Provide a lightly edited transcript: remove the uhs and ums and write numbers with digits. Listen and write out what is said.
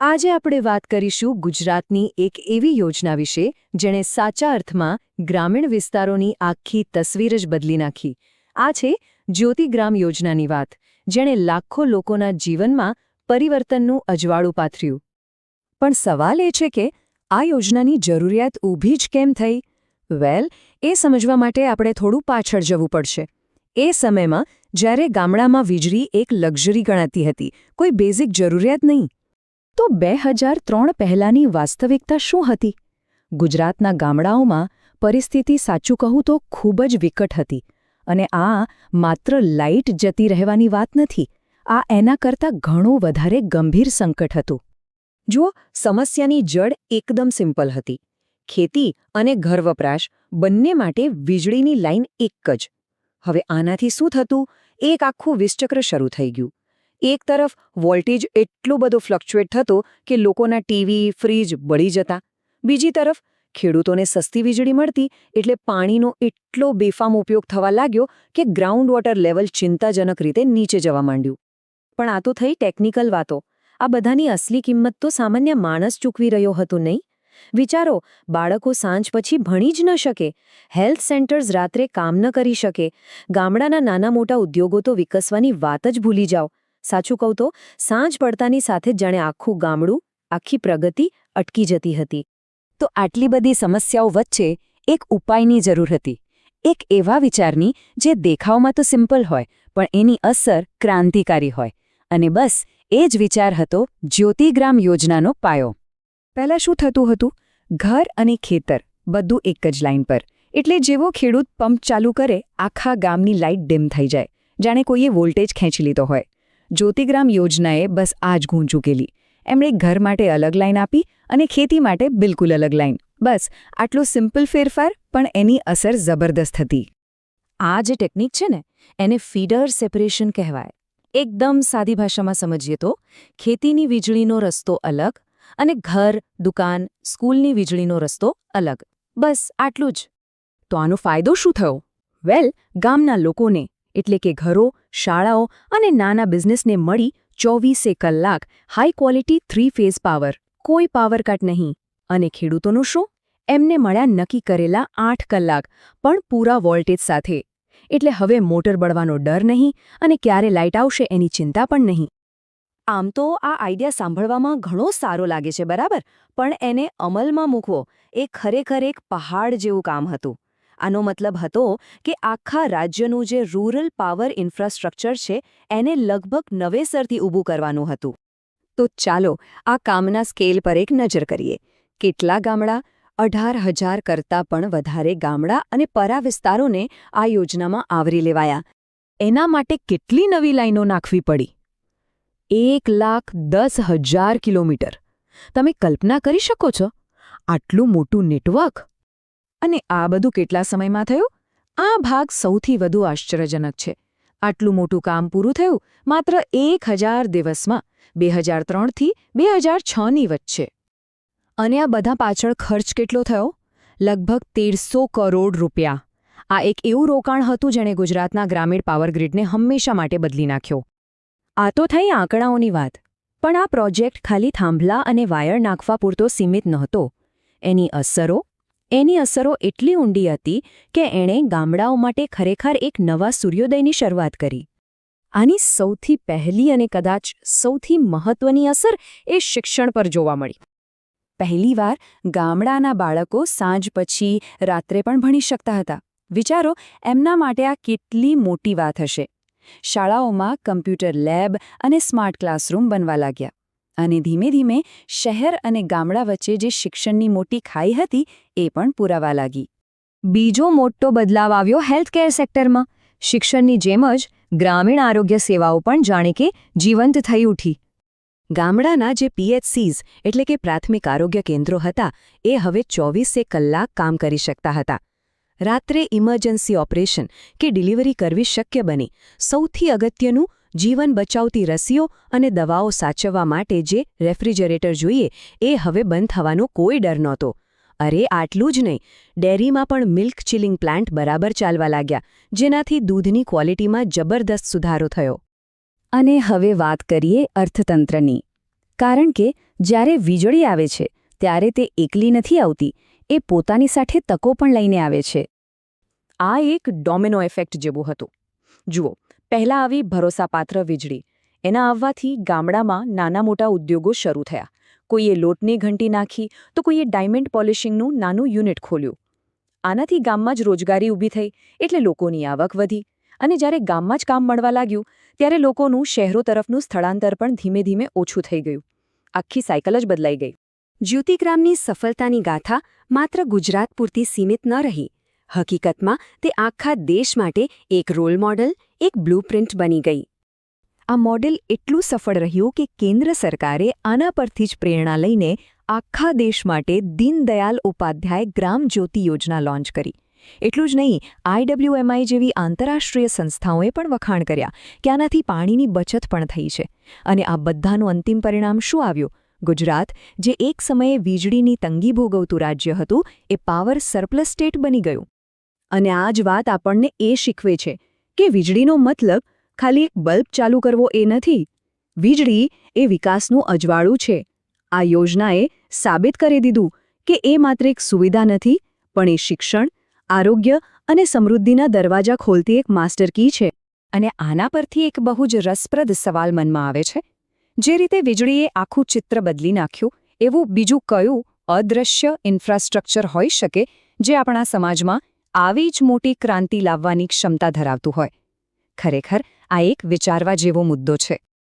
આજે આપણે વાત કરીશું ગુજરાતની એક એવી યોજના વિશે જેણે સાચા અર્થમાં ગ્રામીણ વિસ્તારોની આખી તસવીર જ બદલી નાખી. આ છે જ્યોતિગ્રામ યોજનાની વાત, જેણે લાખો લોકોના જીવનમાં પરિવર્તનનું અજવાળું પાથર્યું. પણ સવાલ એ છે કે આ યોજનાની જરૂરિયાત ઊભી જ કેમ થઈ? એ સમજવા માટે આપણે થોડું પાછળ જવું પડશે. એ સમયમાં જ્યારે ગામડામાં વીજળી એક લક્ઝરી ગણાતી હતી, કોઈ બેઝિક જરૂરિયાત નહીં. તો 2003 પહેલાંની વાસ્તવિકતા શું હતી? ગુજરાતના ગામડાઓમાં પરિસ્થિતિ સાચું કહું તો ખૂબ જ વિકટ હતી. અને આ માત્ર લાઇટ જતી રહેવાની વાત નથી, આ એના કરતાં ઘણું વધારે ગંભીર સંકટ હતું. જુઓ, સમસ્યાની જડ એકદમ સિમ્પલ હતી. ખેતી અને ઘર વપરાશ બંને માટે વીજળીની લાઇન એક જ. હવે આનાથી શું થતું? એક આખું વિષચક્ર શરૂ થઈ ગયું. એક તરફ વોલ્ટેજ એટલો બધો ફ્લક્ચ્યુએટ થતો કે લોકોના ટીવી, ફ્રીજ બળી જતા. બીજી તરફ ખેડૂતોને સસ્તી વીજળી મળતી એટલે પાણીનો એટલો બેફામ ઉપયોગ થવા લાગ્યો કે ગ્રાઉન્ડ વોટર લેવલ ચિંતાજનક રીતે નીચે જવા માંડ્યું. પણ આ તો થઈ ટેકનિકલ વાતો. આ બધાની અસલી કિંમત તો સામાન્ય માણસ ચૂકવી રહ્યો હતો નહીં? વિચારો, બાળકો સાંજ પછી ભણી જ ન શકે, હેલ્થ સેન્ટર્સ રાત્રે કામ ન કરી શકે, ગામડાના નાના મોટા ઉદ્યોગો તો વિકસવાની વાત જ ભૂલી જાઓ. સાચું કહું તો સાંજ પડતાની સાથે જાણે આખું ગામડું, આખી પ્રગતિ અટકી જતી હતી. તો આટલી બધી સમસ્યાઓ વચ્ચે એક ઉપાયની જરૂર હતી. એક એવા વિચારની જે દેખાવમાં તો સિમ્પલ હોય પણ એની અસર ક્રાંતિકારી હોય. અને બસ એ જ વિચાર હતો જ્યોતિગ્રામ યોજનાનો પાયો. પહેલાં શું થતું હતું? ઘર અને ખેતર બધું એક જ લાઇન પર. એટલે જેવો ખેડૂત પંપ ચાલુ કરે, આખા ગામની લાઇટ ડીમ થઈ જાય, જાણે કોઈએ વોલ્ટેજ ખેંચી લીધો હોય. જ્યોતિગ્રામ યોજનાએ બસ આ જ ગૂંચ ઉકેલી. એમણે ઘર માટે અલગ લાઇન આપી અને ખેતી માટે બિલકુલ અલગ લાઇન. બસ આટલો સિમ્પલ ફેરફાર, પણ એની અસર જબરદસ્ત હતી. આ જે ટેકનિક છે ને, એને ફીડર સેપરેશન કહેવાય. એકદમ સાદી ભાષામાં સમજીએ તો ખેતીની વીજળીનો રસ્તો અલગ અને ઘર, દુકાન, સ્કૂલની વીજળીનો રસ્તો અલગ. બસ આટલું જ. તો આનો ફાયદો શું થયો? ગામના લોકોને એટલે કે ઘરો, શાળાઓ અને નાના બિઝનેસને મળી 24 કલાક હાઈ ક્વોલિટી 3 ફેઝ પાવર, કોઈ પાવર કટ નહીં. અને ખેડૂતોનું શું? એમને મળ્યા નક્કી કરેલા 8 કલાક, પણ પૂરા વોલ્ટેજ સાથે. એટલે હવે મોટર બળવાનો ડર નહીં અને ક્યારે લાઇટ આવશે એની ચિંતા પણ નહીં. આમ તો આ આઈડિયા સાંભળવામાં ઘણો સારો લાગે છે, બરાબર? પણ એને અમલમાં મૂકવો એ ખરેખર એક પહાડ જેવું કામ હતું. આનો મતલબ હતો કે આખા રાજ્યનું જે રૂરલ પાવર ઇન્ફ્રાસ્ટ્રક્ચર છે એને લગભગ નવેસરથી ઊભું કરવાનું હતું. તો ચાલો આ કામના સ્કેલ પર એક નજર કરીએ. કેટલા ગામડા? 18,000 કરતાં પણ વધારે ગામડા અને પરા વિસ્તારોને આ યોજનામાં આવરી લેવાયા. એના માટે કેટલી નવી લાઈનો નાખવી પડી? 1,10,000 કિલોમીટર. તમે કલ્પના કરી શકો છો? આટલું મોટું નેટવર્ક! અને આ બધું કેટલા સમયમાં થયું? આ ભાગ સૌથી વધુ આશ્ચર્યજનક છે. આટલું મોટું કામ પૂરું થયું માત્ર 1,000 દિવસમાં, 2003થી 2006ની વચ્ચે. અને આ બધા પાછળ ખર્ચ કેટલો થયો? લગભગ 1,300 કરોડ રૂપિયા. આ એક એવું રોકાણ હતું જેણે ગુજરાતના ગ્રામીણ પાવર ગ્રીડને હંમેશા માટે બદલી નાખ્યો. આ તો થઈ આંકડાઓની વાત. પણ આ પ્રોજેક્ટ ખાલી થાંભલા અને વાયર નાખવા પૂરતો સીમિત નહોતો. એની અસરો એટલી ઊંડી હતી કે એણે ગામડાઓ માટે ખરેખર એક નવા સૂર્યોદયની શરૂઆત કરી. આની સૌથી પહેલી અને કદાચ સૌથી મહત્વની અસર એ શિક્ષણ પર જોવા મળી. પહેલીવાર ગામડાના બાળકો સાંજ પછી રાત્રે પણ ભણી શકતા હતા. વિચારો, એમના માટે આ કેટલી મોટી વાત હશે. શાળાઓમાં કમ્પ્યુટર લેબ અને સ્માર્ટ ક્લાસરૂમ બનવા લાગ્યા. અને ધીમે ધીમે શહેર અને ગામડા વચ્ચે જે શિક્ષણની મોટી ખાઈ હતી એ પણ પૂરાવા લાગી. બીજો મોટો બદલાવ આવ્યો હેલ્થકેર સેક્ટરમાં. શિક્ષણની જેમ જ ગ્રામીણ આરોગ્ય સેવાઓ પણ જાણે કે જીવંત થઈ ઉઠી. ગામડાના જે PHCs એટલે કે પ્રાથમિક આરોગ્ય કેન્દ્રો હતા એ હવે 24 કલાક કામ કરી શકતા હતા. રાત્રે ઇમરજન્સી ઓપરેશન કે ડિલિવરી કરવી શક્ય બની. સૌથી અગત્યનું, જીવન બચાવતી રસીઓ અને દવાઓ સાચવવા માટે જે રેફ્રિજરેટર જોઈએ એ હવે બંધ થવાનો કોઈ ડર નહોતો. અરે આટલું જ નહીં, ડેરીમાં પણ મિલ્ક ચિલિંગ પ્લાન્ટ બરાબર ચાલવા લાગ્યા, જેનાથી દૂધની ક્વોલિટીમાં જબરદસ્ત સુધારો થયો. અને હવે વાત કરીએ અર્થતંત્રની. કારણ કે જ્યારે વીજળી આવે છે ત્યારે તે એકલી નથી આવતી, એ પોતાની સાથે તકો પણ લઈને આવે છે. આ એક ડોમિનો ઇફેક્ટ જેવું હતું. જુઓ, પહેલાં આવી ભરોસાપાત્ર વીજળી. એના આવવાથી ગામડામાં નાના મોટા ઉદ્યોગો શરૂ થયા. કોઈએ લોટની ઘંટી નાખી તો કોઈએ ડાયમંડ પોલિશિંગનું નાનું યુનિટ ખોલ્યું. આનાથી ગામમાં જ રોજગારી ઊભી થઈ, એટલે લોકોની આવક વધી. અને જ્યારે ગામમાં જ કામ મળવા લાગ્યું ત્યારે લોકોનું શહેરો તરફનું સ્થળાંતર પણ ધીમે ધીમે ઓછું થઈ ગયું. આખી સાયકલ જ બદલાઈ ગઈ. જ્યોતિગ્રામની સફળતાની ગાથા માત્ર ગુજરાત પૂરતી સીમિત ન રહી. હકીકતમાં તે આખા દેશ માટે એક રોલ મોડલ, એક બ્લૂપ્રિન્ટ બની ગઈ. આ મોડેલ એટલું સફળ રહ્યું કે કેન્દ્ર સરકારે આના પરથી જ પ્રેરણા લઈને આખા દેશ માટે દીનદયાલ ઉપાધ્યાય ગ્રામ જ્યોતિ યોજના લોન્ચ કરી. એટલું જ નહીં, IWMI જેવી આંતરરાષ્ટ્રીય સંસ્થાઓએ પણ વખાણ કર્યા કે આનાથી પાણીની બચત પણ થઈ છે. અને આ બધાનું અંતિમ પરિણામ શું આવ્યું? ગુજરાત, જે એક સમયે વીજળીની તંગી ભોગવતું રાજ્ય હતું, એ પાવર સરપ્લસ સ્ટેટ બની ગયું. અને આ જ વાત આપણને એ શીખવે છે કે વીજળીનો મતલબ ખાલી એક બલ્બ ચાલુ કરવો એ નથી. વીજળી એ વિકાસનું અજવાળું છે. આ યોજનાએ સાબિત કરી દીધું કે એ માત્ર એક સુવિધા નથી, પણ એ શિક્ષણ, આરોગ્ય અને સમૃદ્ધિના દરવાજા ખોલતી એક માસ્ટર કી છે. અને આના પરથી એક બહુ જ રસપ્રદ સવાલ મનમાં આવે છે. જે રીતે વીજળીએ આખું ચિત્ર બદલી નાખ્યું, એવું બીજું કયું અદૃશ્ય ઇન્ફ્રાસ્ટ્રક્ચર હોઈ શકે જે આપણા સમાજમાં આવી જ મોટી ક્રાંતિ લાવવાની ક્ષમતા ધરાવતું હોય? ખરેખર આ એક વિચારવા જેવો મુદ્દો છે.